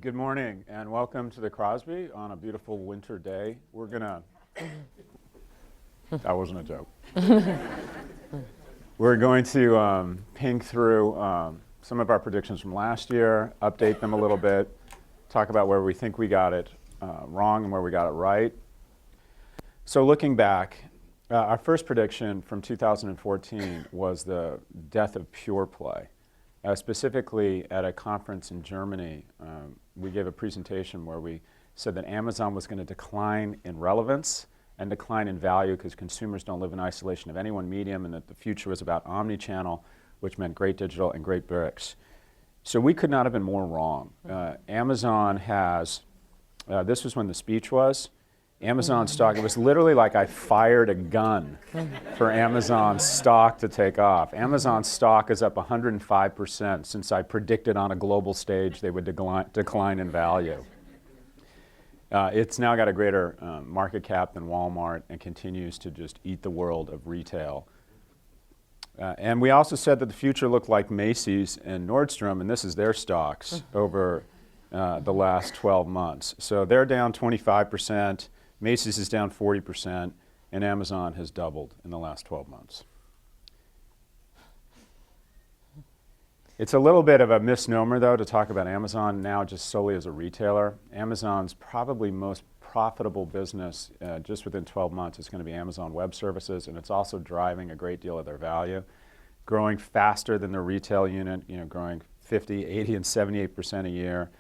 Good morning and welcome to the Crosby on a beautiful winter day. We're gonna, that wasn't a joke. We're going to ping through some of our predictions from last year, update them a little bit, talk about where we think we got it wrong and where we got it right. So looking back, our first prediction from 2014 was the death of pure play. Specifically at a conference in Germany, we gave a presentation where we said that Amazon was going to decline in relevance and decline in value because consumers don't live in isolation of any one medium, and that the future was about omni-channel, which meant great digital and great bricks. So we could not have been more wrong. Amazon has, this was when the speech was, Amazon stock, it was literally like I fired a gun for Amazon stock to take off. Amazon stock is up 105% since I predicted on a global stage they would decline in value. It's now got a greater market cap than Walmart and continues to just eat the world of retail. And we also said that the future looked like Macy's and Nordstrom, and this is their stocks over the last 12 months. So they're down 25%. Macy's is down 40%, and Amazon has doubled in the last 12 months. It's a little bit of a misnomer, though, to talk about Amazon now just solely as a retailer. Amazon's probably most profitable business just within 12 months is going to be Amazon Web Services, and it's also driving a great deal of their value, growing faster than the retail unit, growing 50, 80, and 78% a year,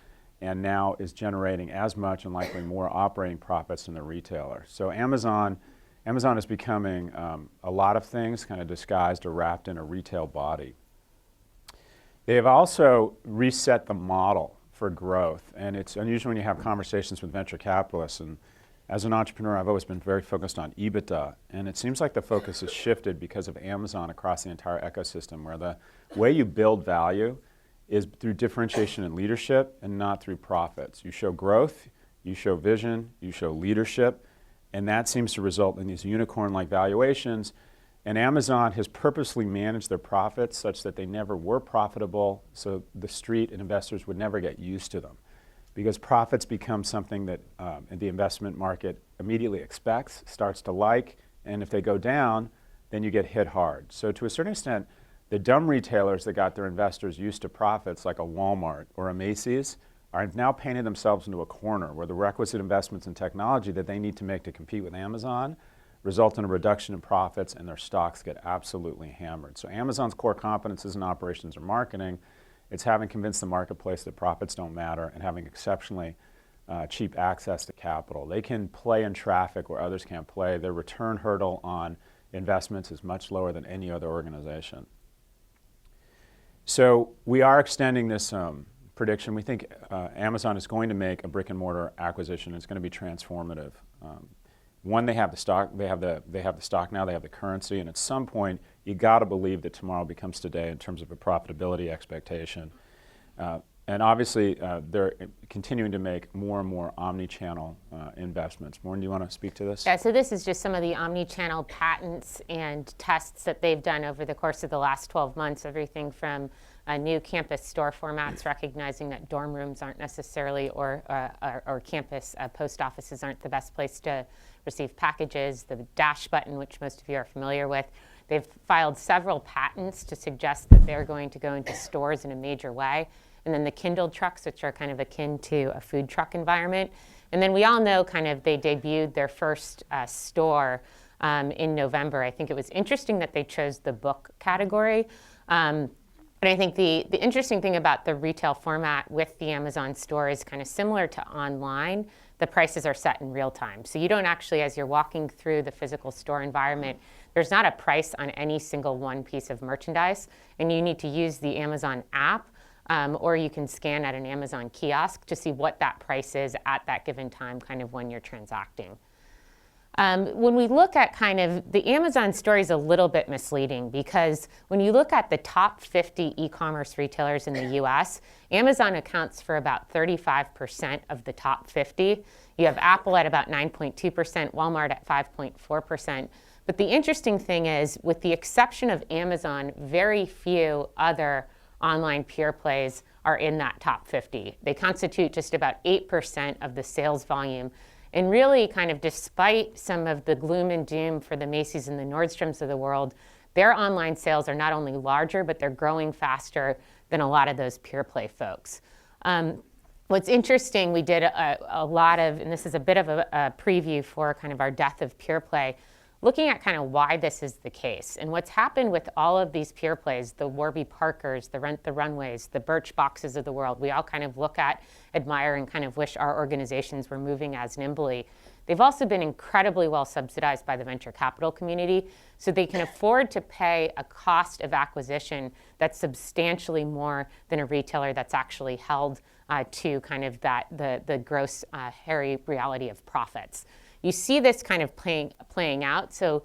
and now is generating as much and likely more operating profits than the retailer. So Amazon is becoming a lot of things kind of disguised or wrapped in a retail body. They have also reset the model for growth, and it's unusual when you have conversations with venture capitalists, and as an entrepreneur I've always been very focused on EBITDA, and it seems like the focus has shifted because of Amazon across the entire ecosystem, where the way you build value is through differentiation and leadership and not through profits. You show growth, you show vision, you show leadership, and that seems to result in these unicorn-like valuations. And Amazon has purposely managed their profits such that they never were profitable, so the street and investors would never get used to them. Because profits become something that the investment market immediately expects, starts to like, and if they go down, then you get hit hard. So to a certain extent, the dumb retailers that got their investors used to profits, like a Walmart or a Macy's, are now painting themselves into a corner where the requisite investments in technology that they need to make to compete with Amazon result in a reduction in profits, and their stocks get absolutely hammered. So Amazon's core competencies in operations or marketing, it's having convinced the marketplace that profits don't matter and having exceptionally cheap access to capital. They can play in traffic where others can't play. Their return hurdle on investments is much lower than any other organization. So we are extending this prediction. We think Amazon is going to make a brick and mortar acquisition. It's going to be transformative. One, they have the stock. They have the stock now. They have the currency. And at some point, you got to believe that tomorrow becomes today in terms of a profitability expectation. And obviously, they're continuing to make more and more omni-channel investments. Maureen, do you want to speak to this? Yeah, so this is just some of the omni-channel patents and tests that they've done over the course of the last 12 months, everything from new campus store formats, recognizing that dorm rooms aren't necessarily, or campus post offices aren't the best place to receive packages, the dash button, which most of you are familiar with. They've filed several patents to suggest that they're going to go into stores in a major way. And then the Kindle trucks, which are kind of akin to a food truck environment. And then we all know kind of they debuted their first store in November. I think it was interesting that they chose the book category. And I think the interesting thing about the retail format with the Amazon store is kind of similar to online. The prices are set in real time. So you don't actually, as you're walking through the physical store environment, there's not a price on any single one piece of merchandise. And you need to use the Amazon app, or you can scan at an Amazon kiosk to see what that price is at that given time, kind of when you're transacting. When we look at kind of the Amazon story is a little bit misleading because when you look at the top 50 e-commerce retailers in the US, Amazon accounts for about 35% of the top 50. You have Apple at about 9.2%, Walmart at 5.4%. But the interesting thing is, with the exception of Amazon, very few other online pure plays are in that top 50. They constitute just about 8% of the sales volume. And really, kind of despite some of the gloom and doom for the Macy's and the Nordstroms of the world, their online sales are not only larger, but they're growing faster than a lot of those pure play folks. What's interesting, we did a lot of, and this is a bit of a preview for kind of our death of pure play, looking at kind of why this is the case. And what's happened with all of these pure plays, the Warby Parkers, the Rent the Runways, the Birchboxes of the world, we all kind of look at, admire, and kind of wish our organizations were moving as nimbly. They've also been incredibly well subsidized by the venture capital community, so they can afford to pay a cost of acquisition that's substantially more than a retailer that's actually held to kind of the gross, hairy reality of profits. You see this kind of playing out. So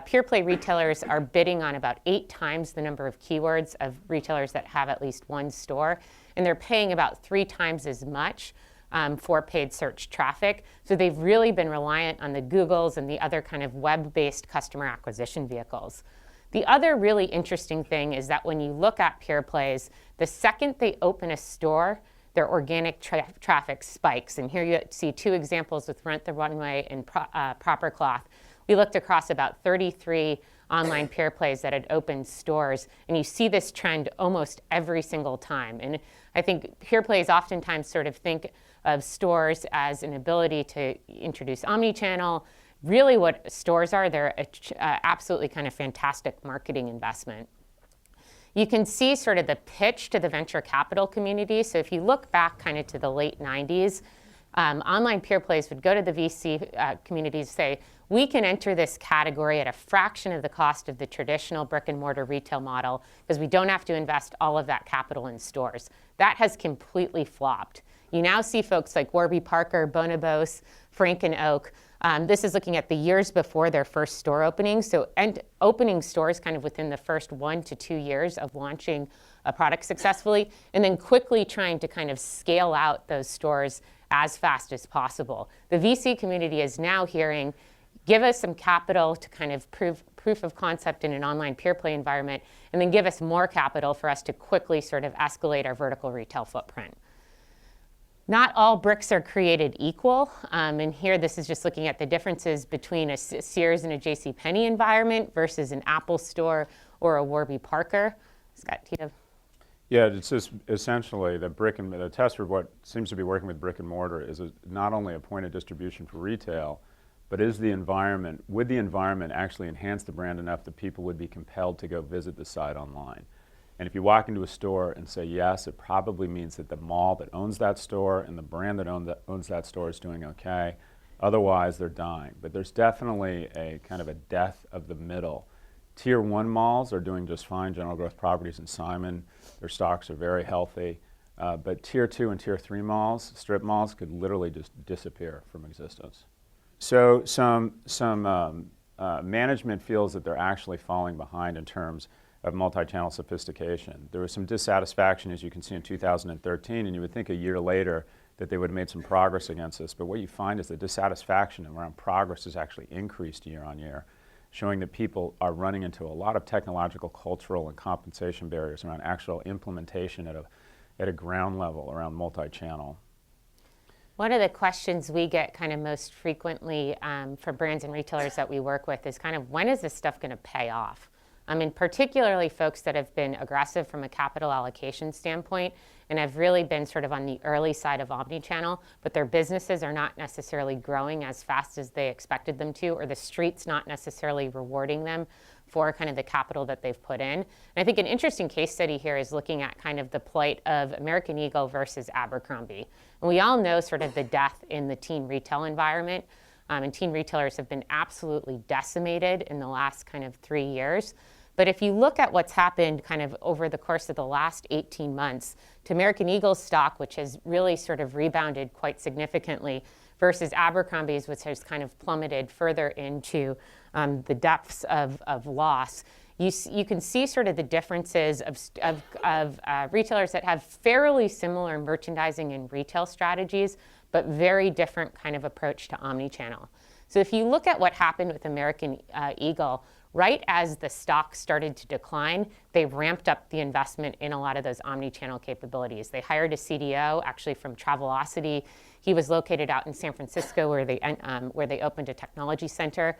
pure play retailers are bidding on about 8 times the number of keywords of retailers that have at least one store, and they're paying about 3 times as much for paid search traffic. So they've really been reliant on the Googles and the other kind of web-based customer acquisition vehicles. The other really interesting thing is that when you look at pure plays, the second they open a store, their organic traffic spikes. And here you see 2 examples with Rent the Runway and Proper Cloth. We looked across about 33 online pure plays that had opened stores, and you see this trend almost every single time. And I think pure plays oftentimes sort of think of stores as an ability to introduce omni-channel. Really what stores are, they're absolutely kind of fantastic marketing investment. You can see sort of the pitch to the venture capital community. So if you look back kind of to the late 90s, online pure plays would go to the VC community and say, we can enter this category at a fraction of the cost of the traditional brick and mortar retail model because we don't have to invest all of that capital in stores. That has completely flopped. You now see folks like Warby Parker, Bonobos, Frank and Oak. This is looking at the years before their first store opening. So opening stores kind of within the first 1 to 2 years of launching a product successfully, and then quickly trying to kind of scale out those stores as fast as possible. The VC community is now hearing, give us some capital to kind of proof of concept in an online pure play environment, and then give us more capital for us to quickly sort of escalate our vertical retail footprint. Not all bricks are created equal, and here this is just looking at the differences between a Sears and a JCPenney environment versus an Apple store or a Warby Parker. Scott, Tito? Yeah, it's just essentially the test for what seems to be working with brick and mortar is not only a point of distribution for retail, but would the environment actually enhance the brand enough that people would be compelled to go visit the site online? And if you walk into a store and say yes, it probably means that the mall that owns that store and the brand that owns that store is doing okay. Otherwise, they're dying. But there's definitely a kind of a death of the middle. Tier 1 malls are doing just fine. General Growth Properties and Simon, their stocks are very healthy. But Tier 2 and Tier 3 malls, strip malls, could literally just disappear from existence. So some management feels that they're actually falling behind in terms of multi-channel sophistication. There was some dissatisfaction, as you can see, in 2013, and you would think a year later that they would have made some progress against this. But what you find is the dissatisfaction around progress has actually increased year on year, showing that people are running into a lot of technological, cultural, and compensation barriers around actual implementation at a ground level around multi-channel. One of the questions we get kind of most frequently from brands and retailers that we work with is kind of, when is this stuff going to pay off? I mean, particularly folks that have been aggressive from a capital allocation standpoint and have really been sort of on the early side of omni-channel, but their businesses are not necessarily growing as fast as they expected them to, or the street's not necessarily rewarding them for kind of the capital that they've put in. And I think an interesting case study here is looking at kind of the plight of American Eagle versus Abercrombie. And we all know sort of the death in the teen retail environment, and teen retailers have been absolutely decimated in the last kind of 3 years. But if you look at what's happened kind of over the course of the last 18 months to American Eagle's stock, which has really sort of rebounded quite significantly, versus Abercrombie's, which has kind of plummeted further into the depths of loss, you can see sort of the differences of retailers that have fairly similar merchandising and retail strategies, but very different kind of approach to omni-channel. So if you look at what happened with American Eagle, right as the stock started to decline, they ramped up the investment in a lot of those omni-channel capabilities. They hired a CDO, actually from Travelocity. He was located out in San Francisco where they opened a technology center.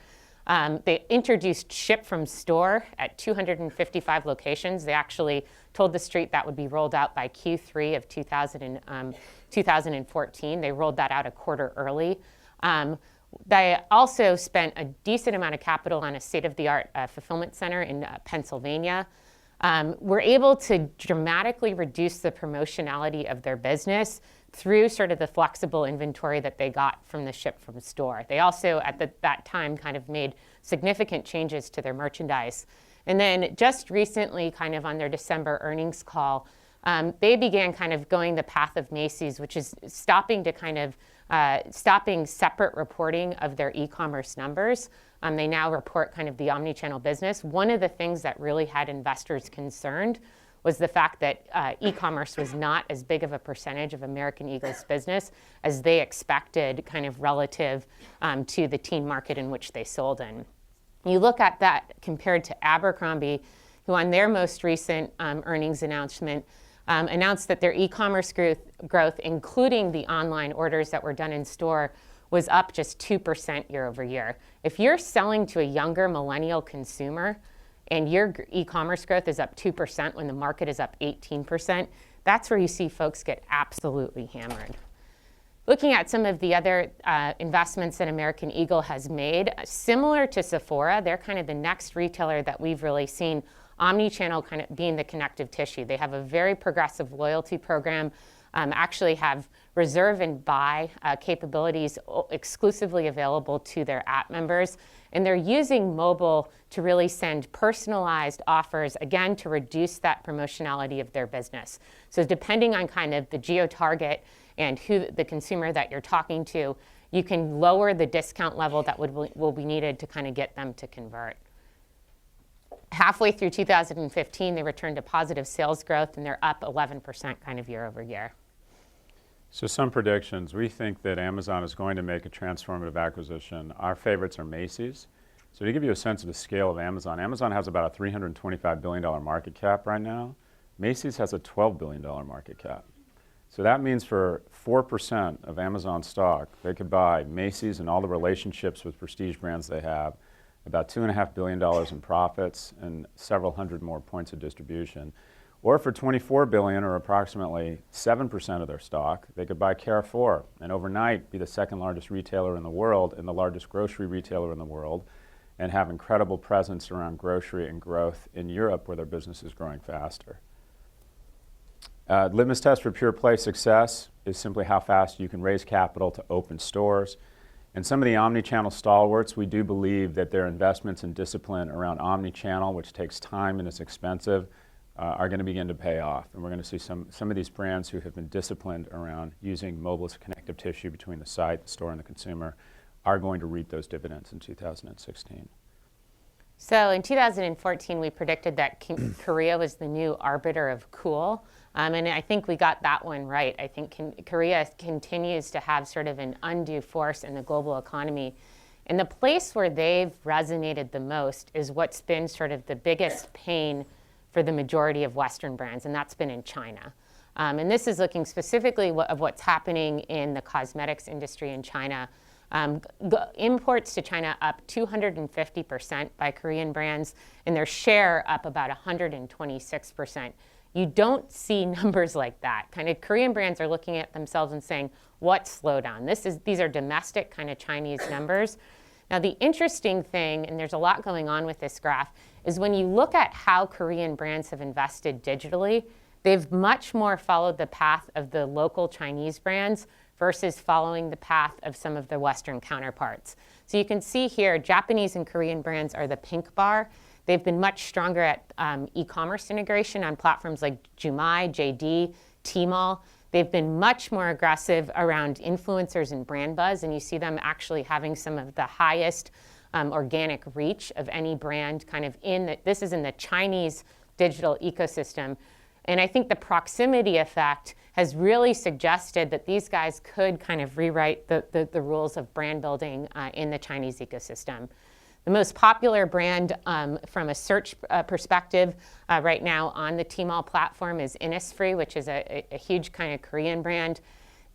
They introduced Ship from Store at 255 locations. They actually told the street that would be rolled out by Q3 of 2014. They rolled that out a quarter early. They also spent a decent amount of capital on a state-of-the-art fulfillment center in Pennsylvania. Were able to dramatically reduce the promotionality of their business through sort of the flexible inventory that they got from the Ship from Store. They also, at that time, kind of made significant changes to their merchandise. And then just recently, kind of on their December earnings call, they began kind of going the path of Macy's, which is stopping separate reporting of their e-commerce numbers. They now report kind of the omni-channel business. One of the things that really had investors concerned was the fact that e-commerce was not as big of a percentage of American Eagle's business as they expected, kind of relative to the teen market in which they sold in. You look at that compared to Abercrombie, who on their most recent earnings announcement announced that their e-commerce growth, including the online orders that were done in store, was up just 2% year over year. If you're selling to a younger millennial consumer and your e-commerce growth is up 2% when the market is up 18%, that's where you see folks get absolutely hammered. Looking at some of the other investments that American Eagle has made, similar to Sephora, they're kind of the next retailer that we've really seen omni-channel kind of being the connective tissue. They have a very progressive loyalty program, actually have reserve and buy capabilities exclusively available to their app members. And they're using mobile to really send personalized offers, again, to reduce that promotionality of their business. So depending on kind of the geo-target and who the consumer that you're talking to, you can lower the discount level that will be needed to kind of get them to convert. Halfway through 2015, they returned to positive sales growth, and they're up 11% kind of year over year. So some predictions. We think that Amazon is going to make a transformative acquisition. Our favorites are Macy's. So to give you a sense of the scale of Amazon, Amazon has about a $325 billion market cap right now. Macy's has a $12 billion market cap. So that means for 4% of Amazon stock, they could buy Macy's and all the relationships with prestige brands they have, about $2.5 billion in profits and several hundred more points of distribution. Or for $24 billion, or approximately 7% of their stock, they could buy Carrefour and overnight be the second largest retailer in the world and the largest grocery retailer in the world, and have incredible presence around grocery and growth in Europe, where their business is growing faster. Litmus test for pure play success is simply how fast you can raise capital to open stores. And some of the omni-channel stalwarts, we do believe that their investments and discipline around omni-channel, which takes time and is expensive, are going to begin to pay off. And we're going to see some of these brands who have been disciplined around using mobile as connective tissue between the site, the store, and the consumer are going to reap those dividends in 2016. So in 2014, we predicted that Korea was the new arbiter of cool. And I think we got that one right. I think Korea continues to have sort of an undue force in the global economy. And the place where they've resonated the most is what's been sort of the biggest pain for the majority of Western brands, and that's been in China. And this is looking specifically of what's happening in the cosmetics industry in China. Imports to China up 250% by Korean brands, and their share up about 126%. You don't see numbers like that. Kind of Korean brands are looking at themselves and saying, what slowdown? These are domestic kind of Chinese numbers. Now, the interesting thing, and there's a lot going on with this graph, is when you look at how Korean brands have invested digitally, they've much more followed the path of the local Chinese brands versus following the path of some of their Western counterparts. So you can see here, Japanese and Korean brands are the pink bar. They've been much stronger at e-commerce integration on platforms like Jumai, JD, Tmall. They've been much more aggressive around influencers and brand buzz, and you see them actually having some of the highest organic reach of any brand kind of this is in the Chinese digital ecosystem. And I think the proximity effect has really suggested that these guys could kind of rewrite the rules of brand building in the Chinese ecosystem. The most popular brand from a search perspective right now on the Tmall platform is Innisfree, which is a huge kind of Korean brand.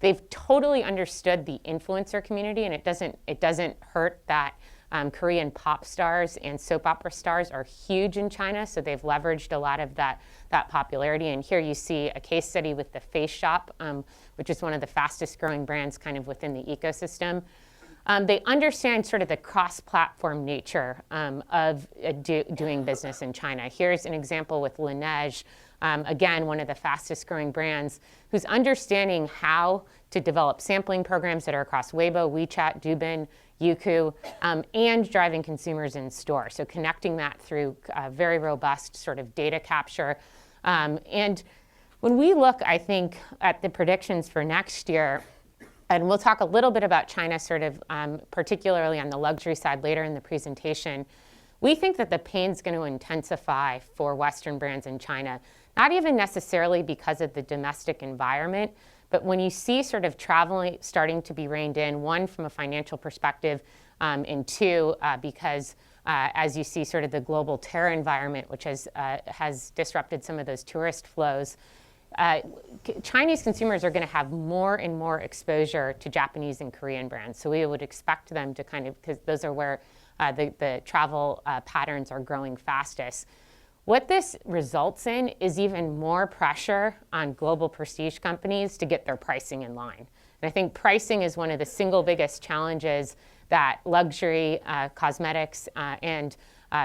They've totally understood the influencer community, and it doesn't hurt that Korean pop stars and soap opera stars are huge in China, so they've leveraged a lot of that popularity. And here you see a case study with the Face Shop, which is one of the fastest growing brands kind of within the ecosystem. They understand sort of the cross-platform nature of doing business in China. Here's an example with Laneige, again, one of the fastest growing brands, who's understanding how to develop sampling programs that are across Weibo, WeChat, Douyin, Youku, and driving consumers in store. So connecting that through very robust sort of data capture. And when we look, I think, at the predictions for next year, and we'll talk a little bit about China sort of particularly on the luxury side later in the presentation, we think that the pain's going to intensify for Western brands in China, not even necessarily because of the domestic environment, but when you see sort of travel starting to be reined in, one, from a financial perspective, and two, because as you see sort of the global terror environment, which has disrupted some of those tourist flows, Chinese consumers are going to have more and more exposure to Japanese and Korean brands. So we would expect them to kind of, because those are where the travel patterns are growing fastest. What this results in is even more pressure on global prestige companies to get their pricing in line. And I think pricing is one of the single biggest challenges that luxury cosmetics and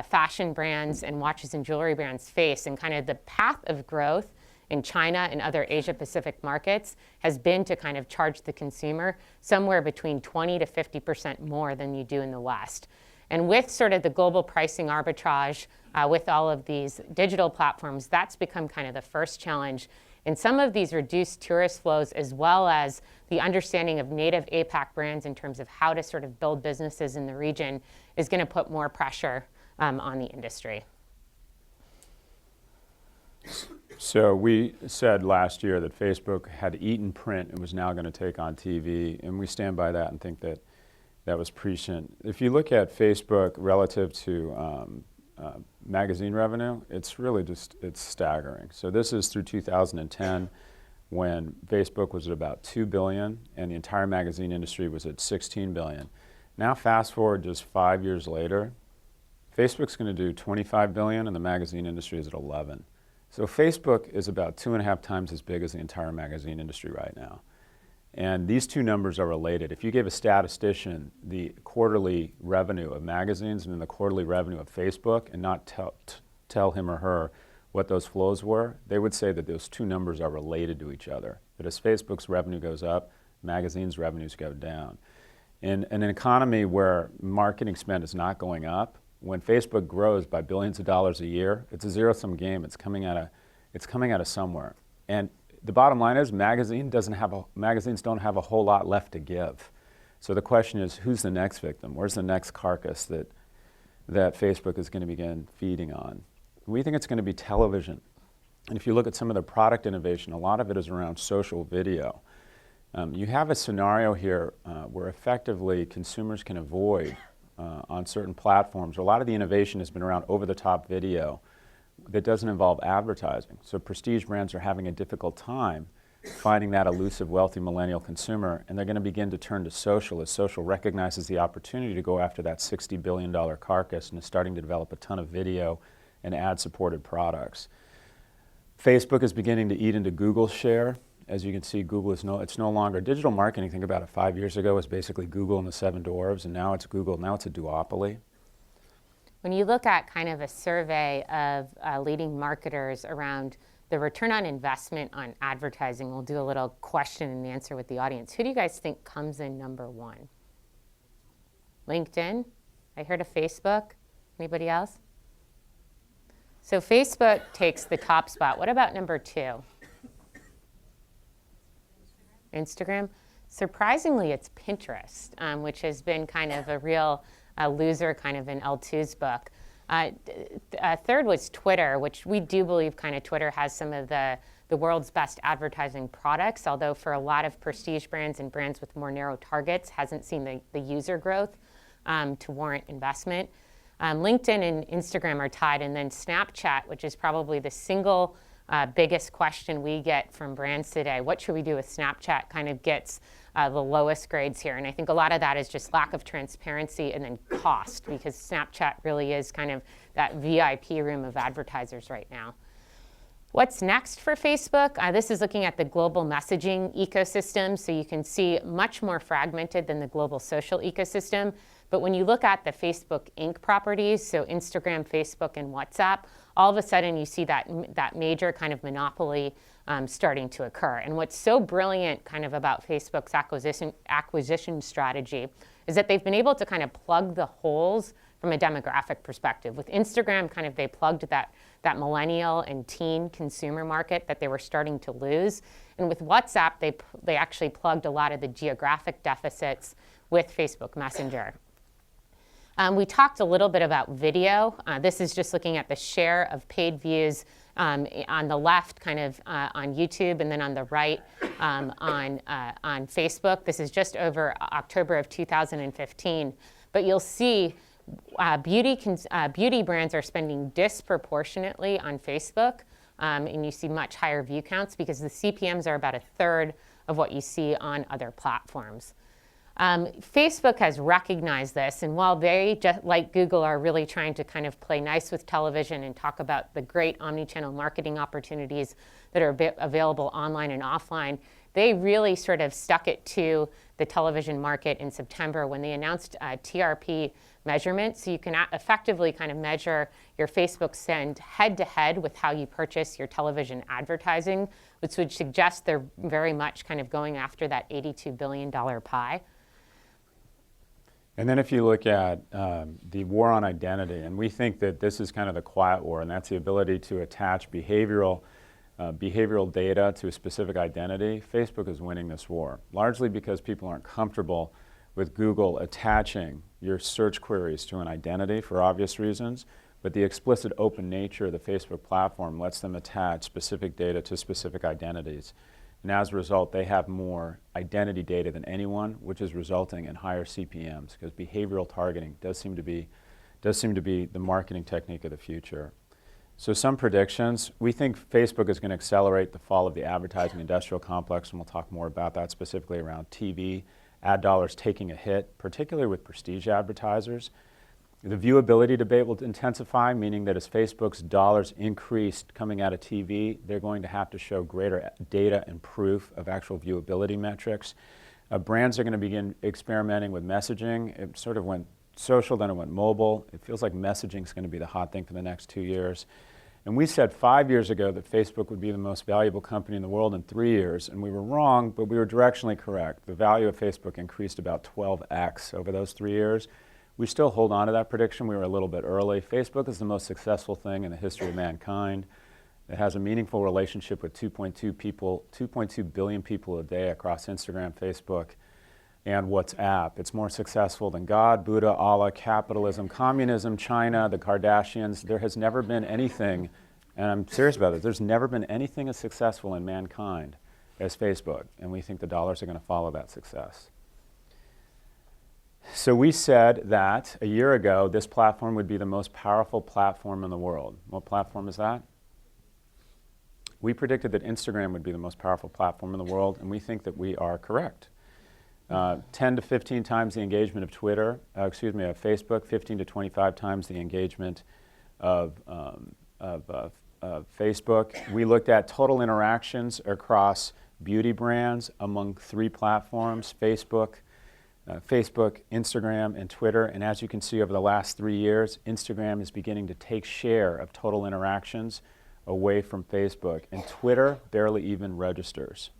fashion brands and watches and jewelry brands face. And kind of the path of growth in China and other Asia Pacific markets has been to kind of charge the consumer somewhere between 20 to 50% more than you do in the West. And with sort of the global pricing arbitrage, with all of these digital platforms, that's become kind of the first challenge. And some of these reduced tourist flows, as well as the understanding of native APAC brands in terms of how to sort of build businesses in the region, is going to put more pressure on the industry. So we said last year that Facebook had eaten print and was now going to take on TV, and we stand by that and think that that was prescient. If you look at Facebook relative to magazine revenue, it's really just, it's staggering. So this is through 2010, when Facebook was at about $2 billion and the entire magazine industry was at $16 billion. Now fast forward just 5 years later, Facebook's going to do $25 billion and the magazine industry is at 11. So Facebook is about 2.5 times as big as the entire magazine industry right now. And these two numbers are related. If you gave a statistician the quarterly revenue of magazines and then the quarterly revenue of Facebook and not tell him or her what those flows were, they would say that those two numbers are related to each other. That as Facebook's revenue goes up, magazines' revenues go down. In an economy where marketing spend is not going up, when Facebook grows by billions of dollars a year, it's a zero-sum game. It's coming out of somewhere. And the bottom line is magazines don't have a whole lot left to give. So the question is, who's the next victim? Where's the next carcass that Facebook is going to begin feeding on? We think it's going to be television. And if you look at some of the product innovation, a lot of it is around social video. You have a scenario here where effectively consumers can avoid on certain platforms. A lot of the innovation has been around over-the-top video that doesn't involve advertising. So prestige brands are having a difficult time finding that elusive, wealthy millennial consumer, and they're going to begin to turn to social as social recognizes the opportunity to go after that $60 billion carcass and is starting to develop a ton of video and ad-supported products. Facebook is beginning to eat into Google's share. As you can see, Google is it's no longer digital marketing. Think about it, 5 years ago it was basically Google and the Seven Dwarves, and now it's Google. Now it's a duopoly. When you look at kind of a survey of leading marketers around the return on investment on advertising, we'll do a little question and answer with the audience. Who do you guys think comes in number one? LinkedIn? I heard of Facebook. Anybody else? So Facebook takes the top spot. What about number two? Instagram? Surprisingly, it's Pinterest, which has been kind of a real loser kind of in L2's book. Third was Twitter, which we do believe kind of Twitter has some of the world's best advertising products, although for a lot of prestige brands and brands with more narrow targets, hasn't seen the user growth to warrant investment. LinkedIn and Instagram are tied, and then Snapchat, which is probably the single biggest question we get from brands today. What should we do with Snapchat? Kind of gets the lowest grades here. And I think a lot of that is just lack of transparency and then cost, because Snapchat really is kind of that VIP room of advertisers right now. What's next for Facebook? This is looking at the global messaging ecosystem. So you can see much more fragmented than the global social ecosystem. But when you look at the Facebook Inc. properties, so Instagram, Facebook, and WhatsApp, all of a sudden you see that major kind of monopoly starting to occur. And what's so brilliant kind of about Facebook's acquisition strategy is that they've been able to kind of plug the holes from a demographic perspective. With Instagram, kind of they plugged that millennial and teen consumer market that they were starting to lose. And with WhatsApp, they actually plugged a lot of the geographic deficits with Facebook Messenger. We talked a little bit about video. This is just looking at the share of paid views on the left, kind of on YouTube, and then on the right on Facebook. This is just over October of 2015. But you'll see beauty brands are spending disproportionately on Facebook, and you see much higher view counts because the CPMs are about a third of what you see on other platforms. Facebook has recognized this, and while they, just like Google, are really trying to kind of play nice with television and talk about the great omni-channel marketing opportunities that are available online and offline, they really sort of stuck it to the television market in September when they announced TRP measurement. So you can effectively kind of measure your Facebook spend head-to-head with how you purchase your television advertising, which would suggest they're very much kind of going after that $82 billion pie. And then if you look at the war on identity, and we think that this is kind of the quiet war, and that's the ability to attach behavioral data to a specific identity. Facebook is winning this war, largely because people aren't comfortable with Google attaching your search queries to an identity for obvious reasons, but the explicit open nature of the Facebook platform lets them attach specific data to specific identities. And as a result, they have more identity data than anyone, which is resulting in higher CPMs, because behavioral targeting does seem to be the marketing technique of the future. So some predictions. We think Facebook is going to accelerate the fall of the advertising industrial complex, and we'll talk more about that, specifically around TV, ad dollars taking a hit, particularly with prestige advertisers. The viewability debate will intensify, meaning that as Facebook's dollars increased coming out of TV, they're going to have to show greater data and proof of actual viewability metrics. Brands are going to begin experimenting with messaging. It sort of went social, then it went mobile. It feels like messaging is going to be the hot thing for the next 2 years. And we said 5 years ago that Facebook would be the most valuable company in the world in 3 years, and we were wrong, but we were directionally correct. The value of Facebook increased about 12x over those 3 years. We still hold on to that prediction. We were a little bit early. Facebook is the most successful thing in the history of mankind. It has a meaningful relationship with 2.2 billion people a day across Instagram, Facebook, and WhatsApp. It's more successful than God, Buddha, Allah, capitalism, communism, China, the Kardashians. There has never been anything, and I'm serious about it, there's never been anything as successful in mankind as Facebook, and we think the dollars are going to follow that success. So we said that a year ago, this platform would be the most powerful platform in the world. What platform is that? We predicted that Instagram would be the most powerful platform in the world, and we think that we are correct. 10 to 15 times the engagement of Facebook, 15 to 25 times the engagement of Facebook. We looked at total interactions across beauty brands among 3 platforms, Facebook, Instagram, and Twitter. And as you can see, over the last 3 years, Instagram is beginning to take share of total interactions away from Facebook, and Twitter barely even registers.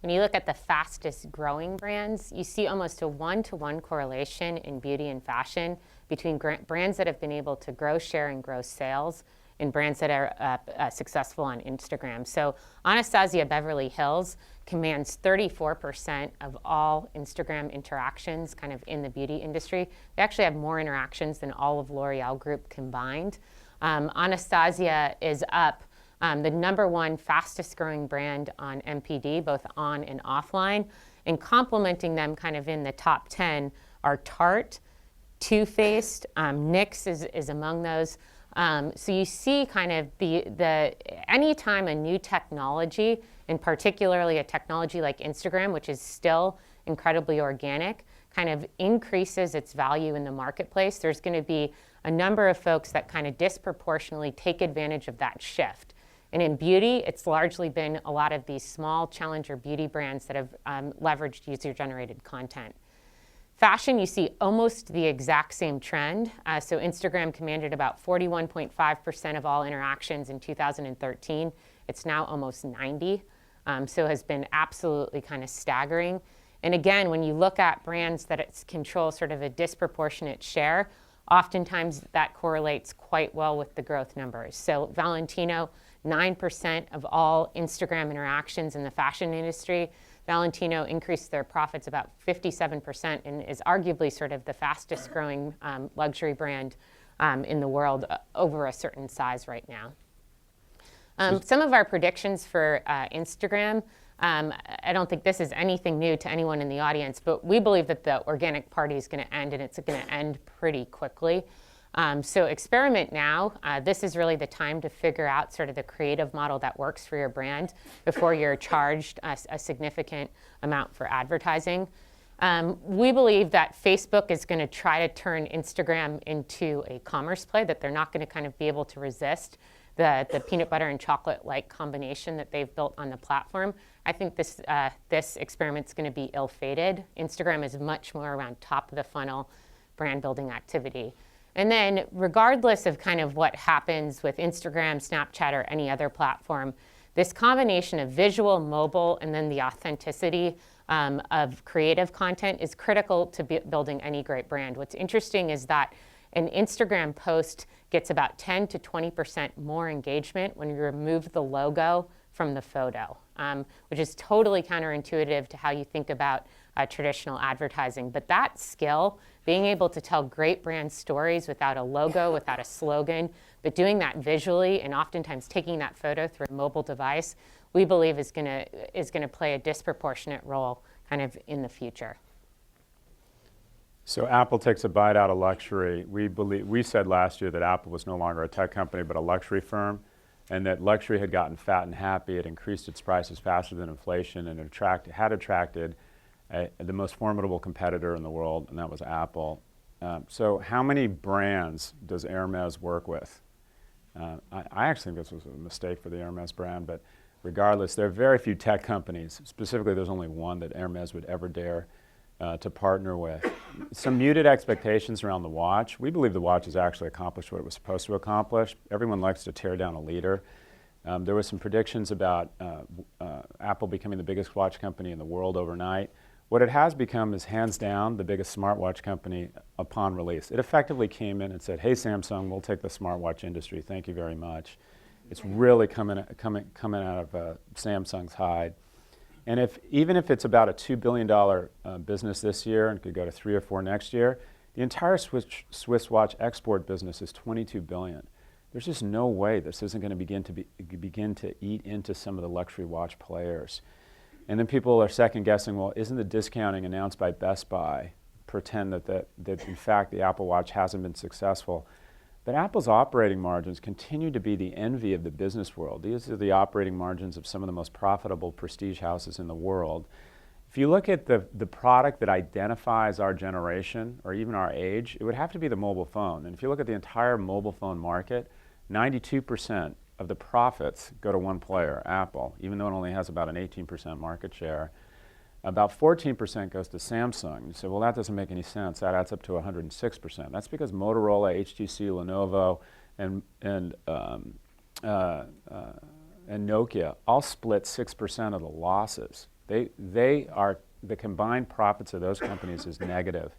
When you look at the fastest growing brands, you see almost a 1-to-1 correlation in beauty and fashion between brands that have been able to grow share and grow sales and brands that are successful on Instagram. So Anastasia Beverly Hills commands 34% of all Instagram interactions kind of in the beauty industry. They actually have more interactions than all of L'Oreal Group combined. Anastasia is up the #1 fastest growing brand on NPD, both on and offline, and complementing them kind of in the top 10 are Tarte, Too Faced, NYX is among those. So you see kind of anytime a new technology, and particularly a technology like Instagram, which is still incredibly organic, kind of increases its value in the marketplace, there's going to be a number of folks that kind of disproportionately take advantage of that shift. And in beauty, it's largely been a lot of these small challenger beauty brands that have leveraged user-generated content. Fashion, you see almost the exact same trend. So Instagram commanded about 41.5% of all interactions in 2013. It's now almost 90. So has been absolutely kind of staggering. And again, when you look at brands that control sort of a disproportionate share, oftentimes that correlates quite well with the growth numbers. So Valentino, 9% of all Instagram interactions in the fashion industry. Valentino increased their profits about 57% and is arguably sort of the fastest growing luxury brand in the world over a certain size right now. Some of our predictions for Instagram, I don't think this is anything new to anyone in the audience, but we believe that the organic party is going to end, and it's going to end pretty quickly. So experiment now. This is really the time to figure out sort of the creative model that works for your brand before you're charged a significant amount for advertising. We believe that Facebook is going to try to turn Instagram into a commerce play, that they're not going to kind of be able to resist the peanut butter and chocolate-like combination that they've built on the platform. I think this experiment's going to be ill-fated. Instagram is much more around top of the funnel brand building activity. And then regardless of kind of what happens with Instagram, Snapchat, or any other platform, this combination of visual, mobile, and then the authenticity of creative content is critical to building any great brand. What's interesting is that an Instagram post gets about 10 to 20% more engagement when you remove the logo from the photo, which is totally counterintuitive to how you think about traditional advertising. But that skill, being able to tell great brand stories without a logo, without a slogan, but doing that visually and oftentimes taking that photo through a mobile device, we believe is going to play a disproportionate role kind of in the future. So Apple takes a bite out of luxury. We said last year that Apple was no longer a tech company but a luxury firm, and that luxury had gotten fat and happy. It increased its prices faster than inflation, and it had attracted the most formidable competitor in the world, and that was Apple. So how many brands does Hermes work with? I actually think this was a mistake for the Hermes brand, but regardless, there are very few tech companies. Specifically, there's only one that Hermes would ever dare to partner with. Some muted expectations around the watch. We believe the watch has actually accomplished what it was supposed to accomplish. Everyone likes to tear down a leader. There were some predictions about Apple becoming the biggest watch company in the world overnight. What it has become is hands down the biggest smartwatch company upon release. It effectively came in and said, hey, Samsung, we'll take the smartwatch industry. Thank you very much. It's really coming out of Samsung's hide. And even if it's about a $2 billion business this year and could go to 3 or 4 next year, the entire Swiss watch export business is $22 billion. There's just no way this isn't going to begin to eat into some of the luxury watch players. And then people are second guessing, well, isn't the discounting announced by Best Buy pretend that in fact the Apple Watch hasn't been successful? But Apple's operating margins continue to be the envy of the business world. These are the operating margins of some of the most profitable prestige houses in the world. If you look at the product that identifies our generation or even our age, it would have to be the mobile phone. And if you look at the entire mobile phone market, 92% of the profits go to one player, Apple, even though it only has about an 18% market share. About 14% goes to Samsung. You say, well, that doesn't make any sense. That adds up to 106%. That's because Motorola, HTC, Lenovo, and Nokia all split 6% of the losses. They are, the combined profits of those companies is negative.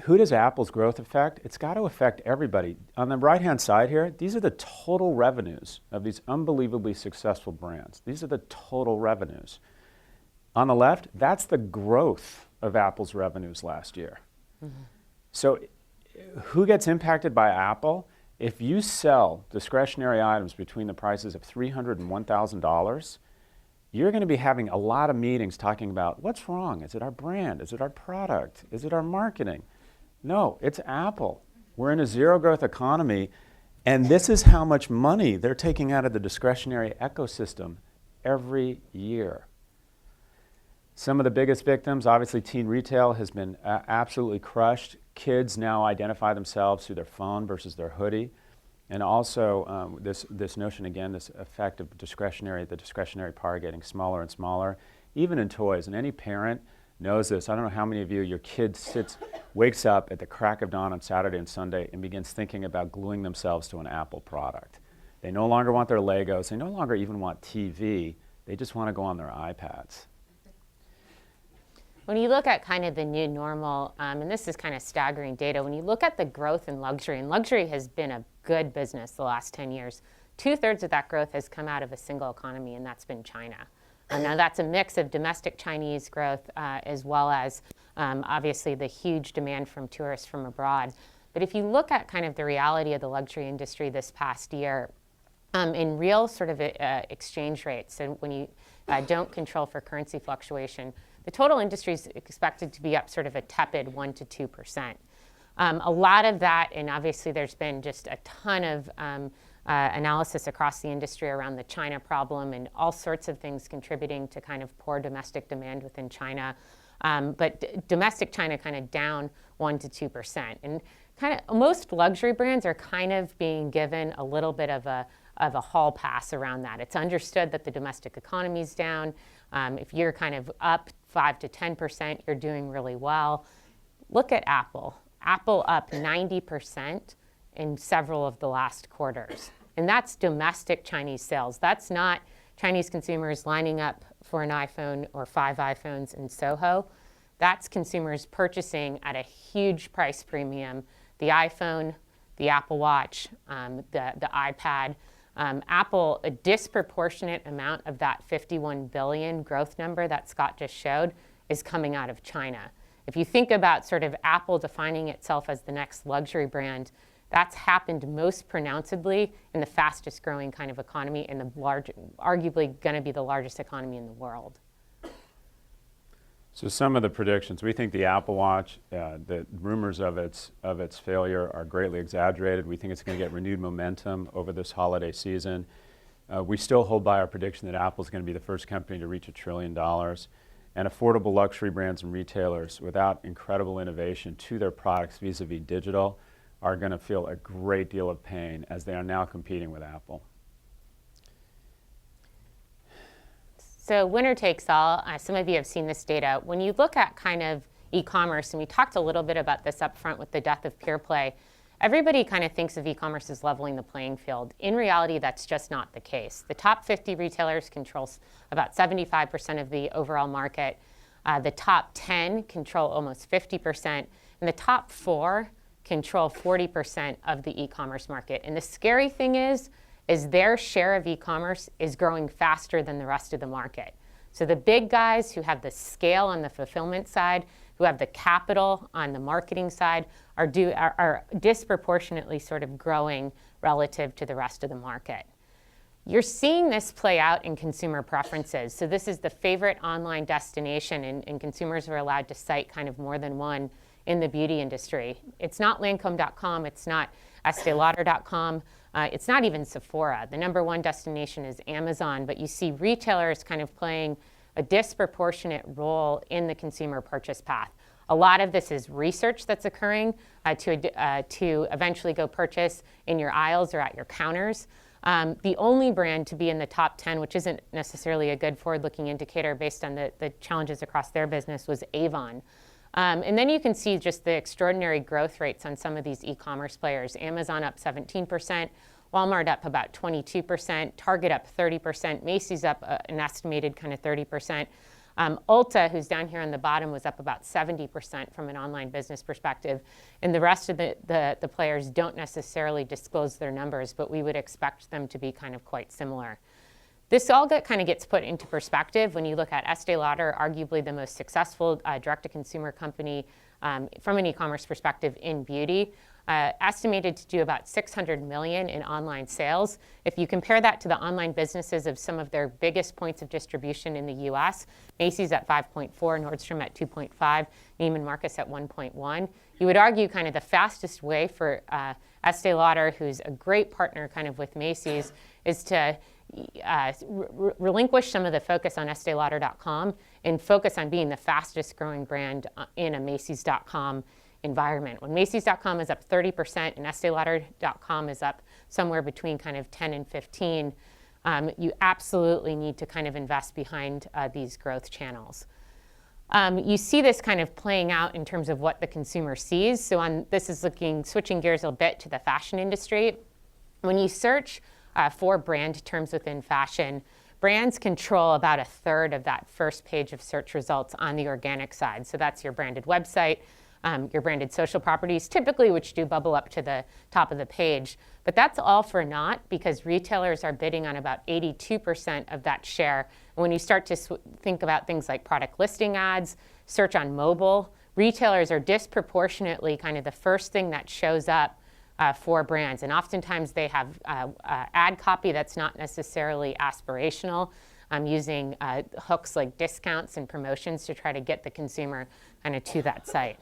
Who does Apple's growth affect? It's got to affect everybody. On the right-hand side here, these are the total revenues of these unbelievably successful brands. These are the total revenues. On the left, that's the growth of Apple's revenues last year. Mm-hmm. So who gets impacted by Apple? If you sell discretionary items between the prices of $300 and $1,000, you're going to be having a lot of meetings talking about what's wrong. Is it our brand? Is it our product? Is it our marketing? No, it's Apple. We're in a zero growth economy, and this is how much money they're taking out of the discretionary ecosystem every year. Some of the biggest victims, obviously teen retail has been absolutely crushed. Kids now identify themselves through their phone versus their hoodie. And also this notion, again, this effect of the discretionary part getting smaller and smaller, even in toys. And any parent knows this. I don't know how many of you, your kid wakes up at the crack of dawn on Saturday and Sunday and begins thinking about gluing themselves to an Apple product. They no longer want their Legos. They no longer even want TV. They just want to go on their iPads. When you look at kind of the new normal, and this is kind of staggering data, when you look at the growth in luxury, and luxury has been a good business the last 10 years, 2/3 of that growth has come out of a single economy, and that's been China. Now that's a mix of domestic Chinese growth as well as obviously the huge demand from tourists from abroad. But if you look at kind of the reality of the luxury industry this past year, in real sort of exchange rates, and when you don't control for currency fluctuation, the total industry is expected to be up sort of a tepid 1% to 2%. A lot of that, and obviously there's been just a ton of analysis across the industry around the China problem and all sorts of things contributing to kind of poor domestic demand within China. But domestic China kind of down 1% to 2%. And kind of most luxury brands are kind of being given a little bit of a hall pass around that. It's understood that the domestic economy is down. If you're kind of up 5% to 10%, you're doing really well. Look at Apple. Apple up 90% in several of the last quarters. And that's domestic Chinese sales. That's not Chinese consumers lining up for an iPhone or 5 iPhones in Soho. That's consumers purchasing at a huge price premium the iPhone, the Apple Watch, the iPad. Apple, a disproportionate amount of that 51 billion growth number that Scott just showed is coming out of China. If you think about sort of Apple defining itself as the next luxury brand, that's happened most pronouncedly in the fastest growing kind of economy and arguably going to be the largest economy in the world. So some of the predictions, we think the Apple Watch, the rumors of its failure are greatly exaggerated. We think it's going to get renewed momentum over this holiday season. We still hold by our prediction that Apple is going to be the first company to reach $1 trillion. And affordable luxury brands and retailers without incredible innovation to their products vis-a-vis digital are going to feel a great deal of pain as they are now competing with Apple. So winner takes all. Some of you have seen this data. When you look at kind of e-commerce, and we talked a little bit about this up front with the death of pure play, everybody kind of thinks of e-commerce as leveling the playing field. In reality, that's just not the case. The top 50 retailers control about 75% of the overall market. The top 10 control almost 50%, and the top 4 control 40% of the e-commerce market. And the scary thing is their share of e-commerce is growing faster than the rest of the market. So the big guys who have the scale on the fulfillment side, who have the capital on the marketing side, are disproportionately sort of growing relative to the rest of the market. You're seeing this play out in consumer preferences. So this is the favorite online destination, and consumers are allowed to cite kind of more than one in the beauty industry. It's not Lancome.com, it's not EsteeLauder.com, it's not even Sephora. The number one destination is Amazon, but you see retailers kind of playing a disproportionate role in the consumer purchase path. A lot of this is research that's occurring to eventually go purchase in your aisles or at your counters. The only brand to be in the top 10, which isn't necessarily a good forward-looking indicator based on the challenges across their business, was Avon. And then you can see just the extraordinary growth rates on some of these e-commerce players. Amazon up 17%, Walmart up about 22%, Target up 30%, Macy's up an estimated kind of 30%. Ulta, who's down here on the bottom, was up about 70% from an online business perspective. And the rest of the players don't necessarily disclose their numbers, but we would expect them to be kind of quite similar. This all kind of gets put into perspective when you look at Estee Lauder, arguably the most successful direct-to-consumer company from an e-commerce perspective in beauty. estimated to do about $600 million in online sales. If you compare that to the online businesses of some of their biggest points of distribution in the US, Macy's at 5.4, Nordstrom at 2.5, Neiman Marcus at 1.1, you would argue kind of the fastest way for Estee Lauder, who's a great partner kind of with Macy's, is to relinquish some of the focus on EsteeLauder.com and focus on being the fastest growing brand in a Macy's.com environment. When Macy's.com is up 30% and EsteeLauder.com is up somewhere between kind of 10 and 15, you absolutely need to kind of invest behind these growth channels. You see this kind of playing out in terms of what the consumer sees. So this is switching gears a bit to the fashion industry. When you search for brand terms within fashion, brands control about a third of that first page of search results on the organic side. So that's your branded website, your branded social properties, typically which do bubble up to the top of the page. But that's all for naught because retailers are bidding on about 82% of that share. And when you start to think about things like product listing ads, search on mobile, retailers are disproportionately kind of the first thing that shows up for brands. And oftentimes they have ad copy that's not necessarily aspirational, using hooks like discounts and promotions to try to get the consumer kind of to that site.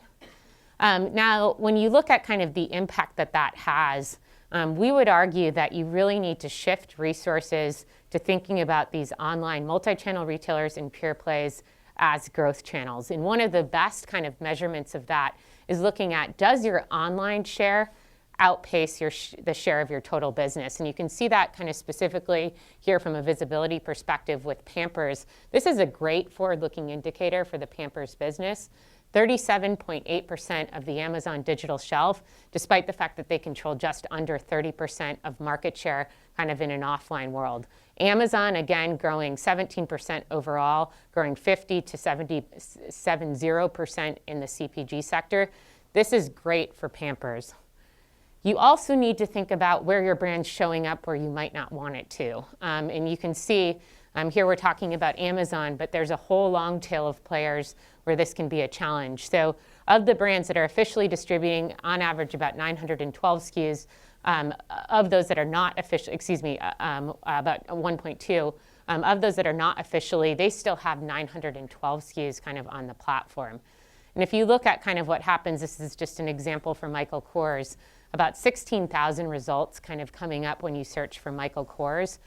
Now, when you look at kind of the impact that has, we would argue that you really need to shift resources to thinking about these online multi-channel retailers and pure plays as growth channels. And one of the best kind of measurements of that is looking at, does your online share outpace the share of your total business? And you can see that kind of specifically here from a visibility perspective with Pampers. This is a great forward-looking indicator for the Pampers business. 37.8% of the Amazon digital shelf, despite the fact that they control just under 30% of market share kind of in an offline world. Amazon, again, growing 17% overall, growing 50 to 70% in the CPG sector. This is great for Pampers. You also need to think about where your brand's showing up where you might not want it to. And you can see here we're talking about Amazon, but there's a whole long tail of players where this can be a challenge. So of the brands that are officially distributing, on average, about 912 SKUs, of those that are not officially, about 1.2, of those that are not officially, they still have 912 SKUs kind of on the platform. And if you look at kind of what happens, this is just an example for Michael Kors, about 16,000 results kind of coming up when you search for Michael Kors,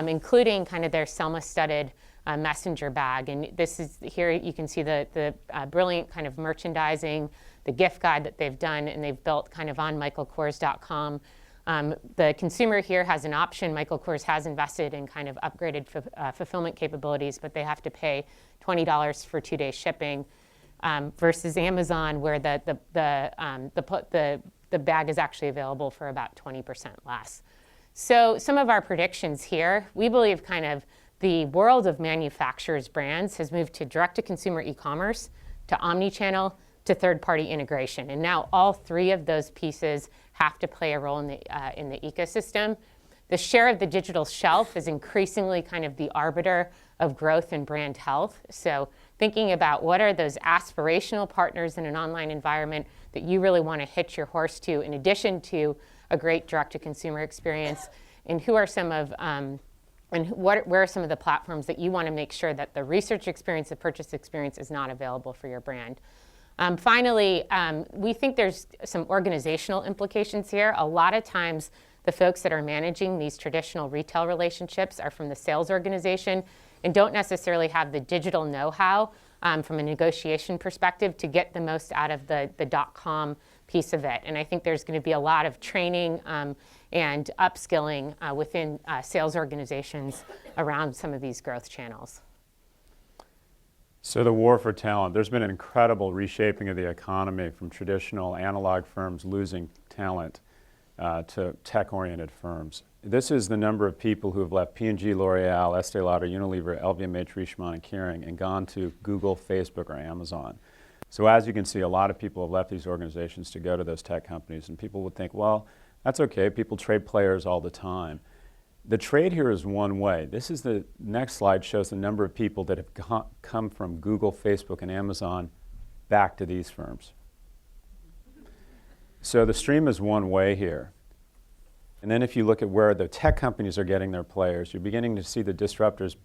including kind of their Selma studded messenger bag. And this is here you can see the brilliant kind of merchandising, the gift guide that they've done, and they've built kind of on michaelkors.com. The consumer here has an option. Michael Kors has invested in kind of upgraded fulfillment capabilities, but they have to pay $20 for 2-day shipping, versus Amazon, where the bag is actually available for about 20% less. So some of our predictions here, we believe kind of the world of manufacturers' brands has moved to direct-to-consumer e-commerce, to omni-channel, to third-party integration. And now all three of those pieces have to play a role in the ecosystem. The share of the digital shelf is increasingly kind of the arbiter of growth and brand health. So thinking about what are those aspirational partners in an online environment that you really want to hitch your horse to, in addition to a great direct-to-consumer experience, and who are some of where are some of the platforms that you want to make sure that the research experience, the purchase experience is not available for your brand. Finally, we think there's some organizational implications here. A lot of times the folks that are managing these traditional retail relationships are from the sales organization and don't necessarily have the digital know-how from a negotiation perspective to get the most out of the .com piece of it. And I think there's going to be a lot of training and upskilling within sales organizations around some of these growth channels. So the war for talent, there's been an incredible reshaping of the economy from traditional analog firms losing talent to tech-oriented firms. This is the number of people who have left P&G, L'Oreal, Estee Lauder, Unilever, LVMH, Richemont, and Kering and gone to Google, Facebook, or Amazon. So as you can see, a lot of people have left these organizations to go to those tech companies, and people would think, well, that's okay, people trade players all the time. The trade here is one way. This is the next slide, shows the number of people that have come from Google, Facebook, and Amazon back to these firms. So the stream is one way here. And then if you look at where the tech companies are getting their players, you're beginning to see the disruptors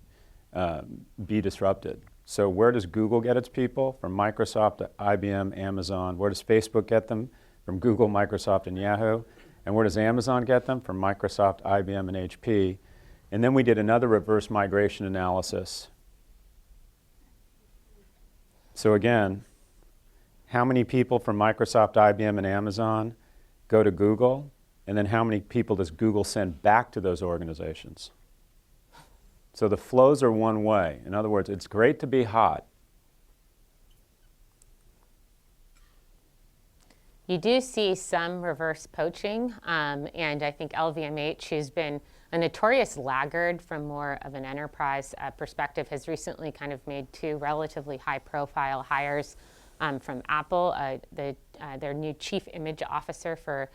be disrupted. So where does Google get its people? From Microsoft to IBM, Amazon. Where does Facebook get them? From Google, Microsoft, and Yahoo. And where does Amazon get them? From Microsoft, IBM, and HP. And then we did another reverse migration analysis. So again, how many people from Microsoft, IBM, and Amazon go to Google? And then how many people does Google send back to those organizations? So the flows are one way. In other words, it's great to be hot. You do see some reverse poaching, and I think LVMH, who's been a notorious laggard from more of an enterprise perspective, has recently kind of made two relatively high-profile hires from Apple, their new chief image officer for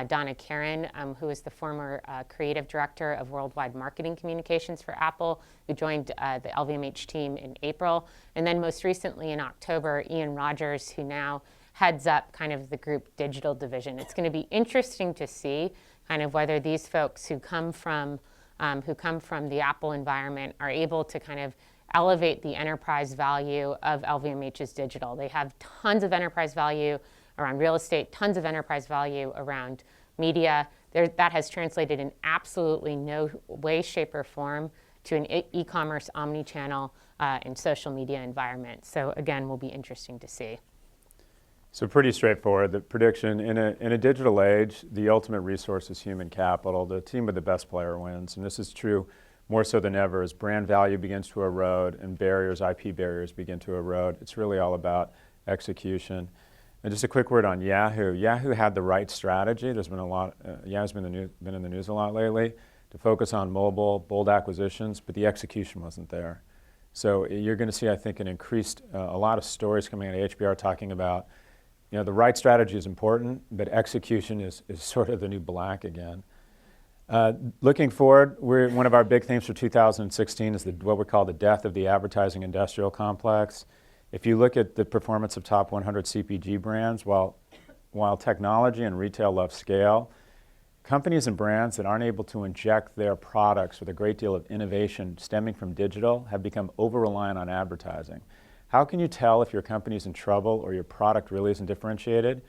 Donna Karan, who is the former creative director of worldwide marketing communications for Apple, who joined the LVMH team in April. And then most recently in October, Ian Rogers, who now heads up kind of the group digital division. It's going to be interesting to see kind of whether these folks who come from the Apple environment are able to kind of elevate the enterprise value of LVMH's digital. They have tons of enterprise value around real estate, tons of enterprise value around media. That has translated in absolutely no way, shape, or form to an e-commerce, omni-channel, and social media environment. So again, will be interesting to see. So pretty straightforward. The prediction, in a digital age, the ultimate resource is human capital. The team with the best player wins. And this is true more so than ever as brand value begins to erode and IP barriers begin to erode. It's really all about execution. And just a quick word on Yahoo. Yahoo had the right strategy. There's been a lot, Yahoo's been in the news a lot lately, to focus on mobile, bold acquisitions, but the execution wasn't there. So you're going to see, I think, an increased, a lot of stories coming out of HBR talking about, the right strategy is important, but execution is sort of the new black again. Looking forward, one of our big themes for 2016 is what we call the death of the advertising industrial complex. If you look at the performance of top 100 CPG brands, while technology and retail love scale, companies and brands that aren't able to inject their products with a great deal of innovation stemming from digital have become over-reliant on advertising. How can you tell if your company's in trouble or your product really isn't differentiated?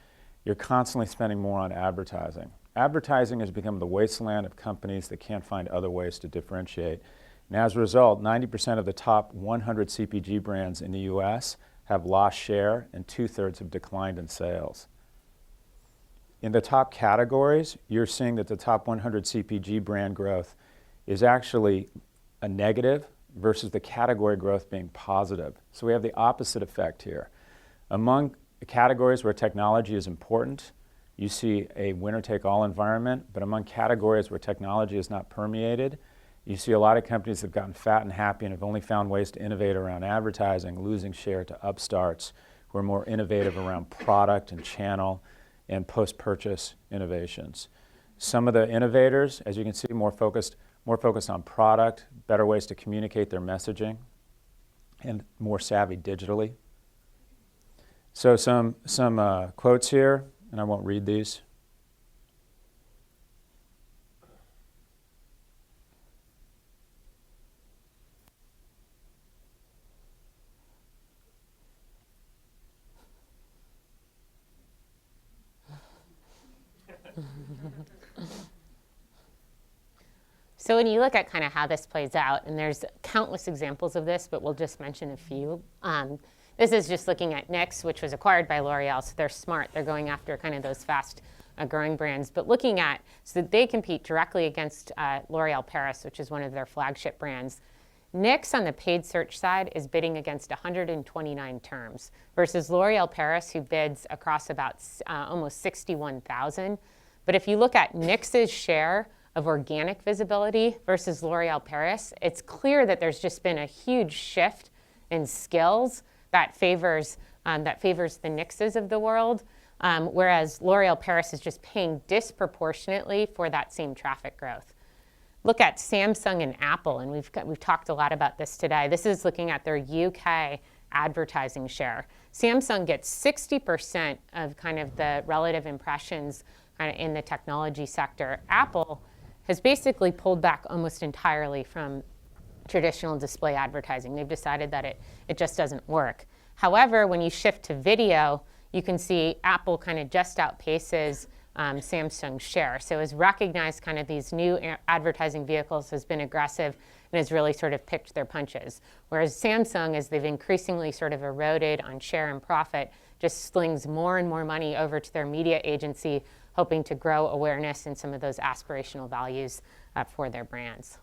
You're constantly spending more on advertising. Advertising has become the wasteland of companies that can't find other ways to differentiate. And as a result, 90% of the top 100 CPG brands in the US have lost share and 2/3 have declined in sales. In the top categories, you're seeing that the top 100 CPG brand growth is actually a negative versus the category growth being positive. So we have the opposite effect here. Among the categories where technology is important, you see a winner-take-all environment, but among categories where technology is not permeated, you see a lot of companies that have gotten fat and happy and have only found ways to innovate around advertising, losing share to upstarts who are more innovative around product and channel and post-purchase innovations. Some of the innovators, as you can see, more focused on product, better ways to communicate their messaging, and more savvy digitally. So some quotes here, and I won't read these. So when you look at kind of how this plays out, and there's countless examples of this, but we'll just mention a few. This is just looking at NYX, which was acquired by L'Oreal, so they're smart. They're going after kind of those fast growing brands. But looking at, so that they compete directly against L'Oreal Paris, which is one of their flagship brands. NYX on the paid search side is bidding against 129 terms versus L'Oreal Paris, who bids across about almost 61,000. But if you look at NYX's share of organic visibility versus L'Oreal Paris, it's clear that there's just been a huge shift in skills that favors the NYXs of the world, whereas L'Oreal Paris is just paying disproportionately for that same traffic growth. Look at Samsung and Apple, and we've talked a lot about this today. This is looking at their UK advertising share. Samsung gets 60% of kind of the relative impressions kind of in the technology sector. Apple has basically pulled back almost entirely from traditional display advertising. They've decided that it just doesn't work. However, when you shift to video, you can see Apple kind of just outpaces Samsung's share. So has recognized kind of these new advertising vehicles, has been aggressive, and has really sort of picked their punches. Whereas Samsung, as they've increasingly sort of eroded on share and profit, just slings more and more money over to their media agency, hoping to grow awareness and some of those aspirational values for their brands.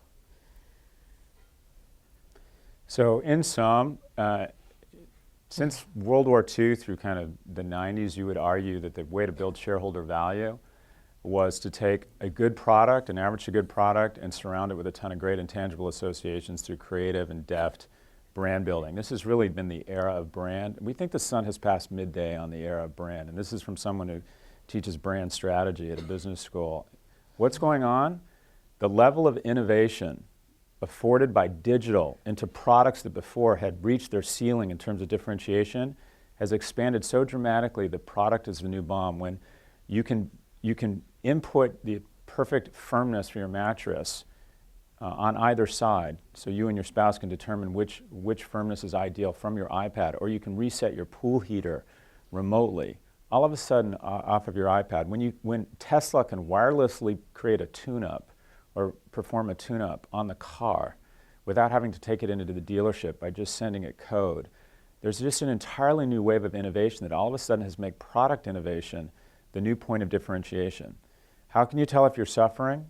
So in sum, since World War II through kind of the 90s, you would argue that the way to build shareholder value was to take a good product, an average to good product, and surround it with a ton of great intangible associations through creative and deft brand building. This has really been the era of brand. We think the sun has passed midday on the era of brand, and this is from someone who teaches brand strategy at a business school. What's going on? The level of innovation afforded by digital into products that before had reached their ceiling in terms of differentiation has expanded so dramatically that product is the new bomb. When you can input the perfect firmness for your mattress on either side, so you and your spouse can determine which firmness is ideal from your iPad, or you can reset your pool heater remotely, all of a sudden off of your iPad. When Tesla can wirelessly create a tune-up or perform a tune-up on the car without having to take it into the dealership by just sending it code, there's just an entirely new wave of innovation that all of a sudden has made product innovation the new point of differentiation. How can you tell if you're suffering?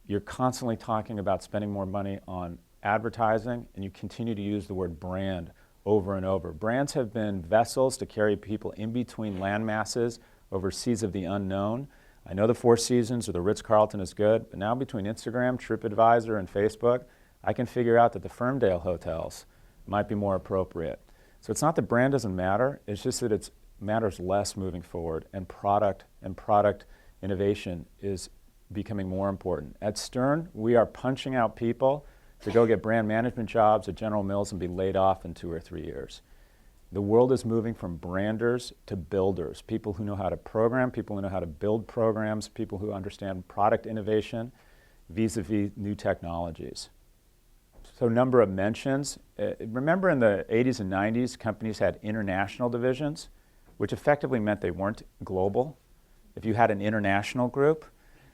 You're constantly talking about spending more money on advertising, and you continue to use the word brand over and over. Brands have been vessels to carry people in between land masses over seas of the unknown. I know the Four Seasons or the Ritz-Carlton is good, but now between Instagram, TripAdvisor, and Facebook, I can figure out that the Ferndale hotels might be more appropriate. So it's not that brand doesn't matter, it's just that it matters less moving forward, and product innovation is becoming more important. At Stern, we are punching out people to go get brand management jobs at General Mills and be laid off in 2 or 3 years. The world is moving from branders to builders, people who know how to program, people who know how to build programs, people who understand product innovation vis-a-vis new technologies. So number of mentions. Remember in the 80s and 90s, companies had international divisions, which effectively meant they weren't global. If you had an international group,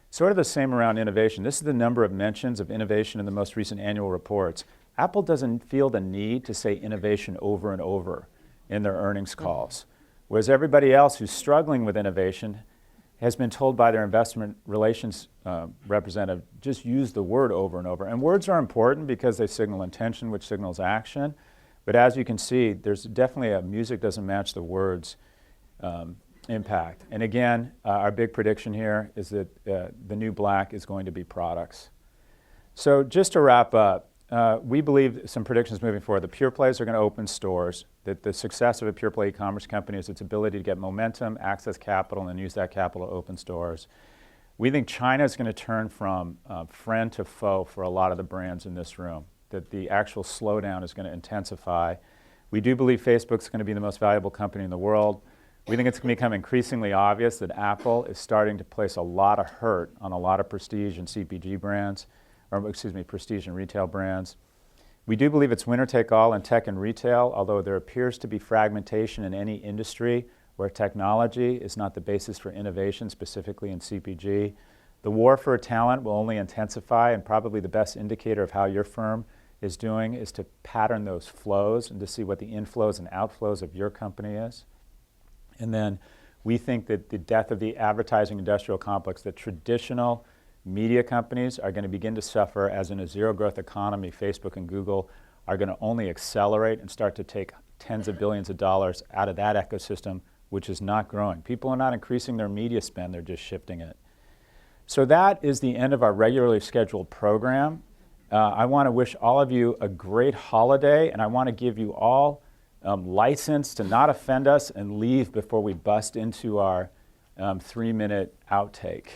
sort of the same around innovation. This is the number of mentions of innovation in the most recent annual reports. Apple doesn't feel the need to say innovation over and over in their earnings calls, whereas everybody else who's struggling with innovation has been told by their investment relations representative, just use the word over and over. And words are important because they signal intention, which signals action. But as you can see, there's definitely a music doesn't match the words impact. And again, our big prediction here is that the new black is going to be products. So just to wrap up, we believe some predictions moving forward. The pure plays are going to open stores, that the success of a pure play e-commerce company is its ability to get momentum, access capital, and use that capital to open stores. We think China is going to turn from friend to foe for a lot of the brands in this room, that the actual slowdown is going to intensify. We do believe Facebook's going to be the most valuable company in the world. We think it's going to become increasingly obvious that Apple is starting to place a lot of hurt on a lot of prestige and CPG brands, or excuse me, prestige and retail brands. We do believe it's winner take all in tech and retail, although there appears to be fragmentation in any industry where technology is not the basis for innovation, specifically in CPG. The war for talent will only intensify, and probably the best indicator of how your firm is doing is to pattern those flows and to see what the inflows and outflows of your company is. And then we think that the death of the advertising industrial complex, that traditional media companies are going to begin to suffer, as in a zero-growth economy, Facebook and Google are going to only accelerate and start to take tens of billions of dollars out of that ecosystem, which is not growing. People are not increasing their media spend, they're just shifting it. So that is the end of our regularly scheduled program. I want to wish all of you a great holiday, and I want to give you all license to not offend us and leave before we bust into our 3-minute outtake.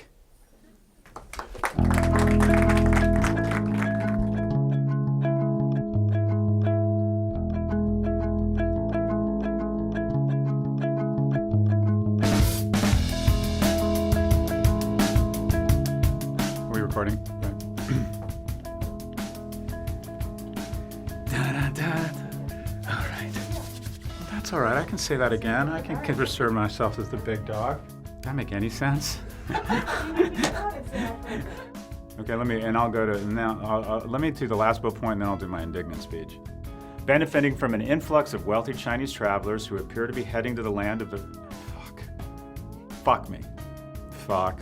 recording? All right. Well, that's all right. I can say that again. I can refer myself as the big dog. Does that make any sense? Okay, let me do the last bullet point, and then I'll do my indignant speech. Benefiting from an influx of wealthy Chinese travelers who appear to be heading to the land of the... Fuck me. Fuck.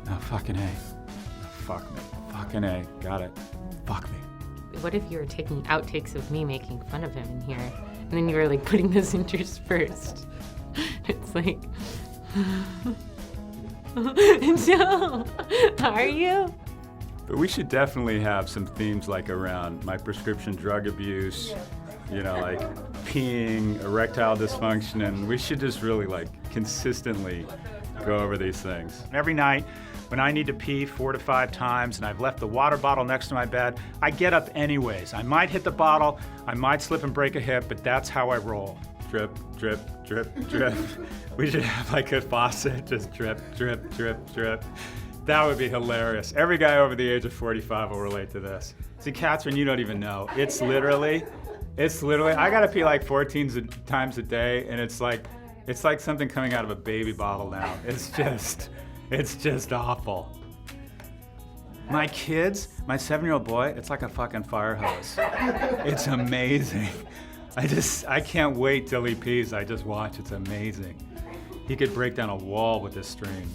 No, fucking A. Fuck me. Fucking A. Got it. Fuck me. What if you were taking outtakes of me making fun of him in here, and then you were like putting this interspersed? It's like, Joe, are you? But we should definitely have some themes like around my prescription drug abuse, like peeing, erectile dysfunction, and we should just really consistently go over these things. Every night, when I need to pee 4 to 5 times and I've left the water bottle next to my bed, I get up anyways. I might hit the bottle, I might slip and break a hip, but that's how I roll. Drip, drip, drip, drip. We should have a faucet, just drip, drip, drip, drip. That would be hilarious. Every guy over the age of 45 will relate to this. See, Catherine, you don't even know. It's literally, I gotta pee 14 times a day, and it's like something coming out of a baby bottle now. It's just awful. My kids, my 7-year-old boy, it's like a fucking fire hose. It's amazing. I can't wait till he pees. I just watch, it's amazing. He could break down a wall with this stream.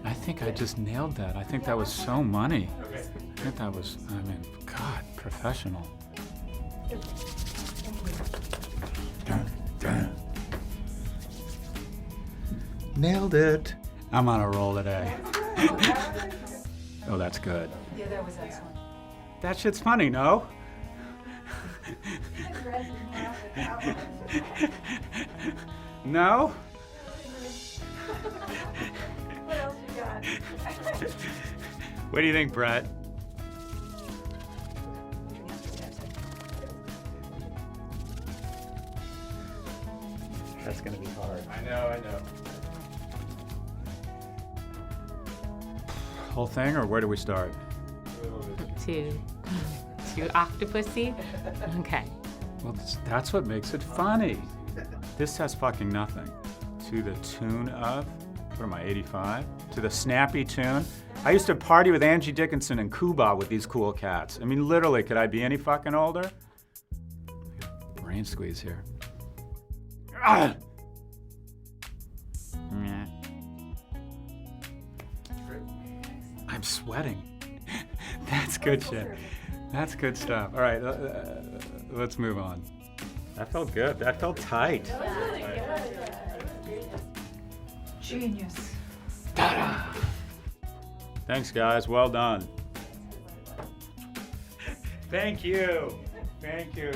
I think I just nailed that. I think that was so money. I think that was, God, professional. Nailed it. I'm on a roll today. Oh, that's good. Yeah, that was excellent. That shit's funny, no? No? What else you got? What do you think, Brett? That's gonna be hard. I know. Whole thing, or where do we start? Too octopusy? Okay. Well, that's what makes it funny. This has fucking nothing. To the tune of, what am I, 85? To the snappy tune. I used to party with Angie Dickinson and Cuba with these cool cats. Literally, could I be any fucking older? Brain squeeze here. Ah! Meh. I'm sweating. That's good shit. That's good stuff. All right, let's move on. That felt good. That felt tight. Genius. Ta-da! Thanks, guys. Well done. Thank you. Thank you.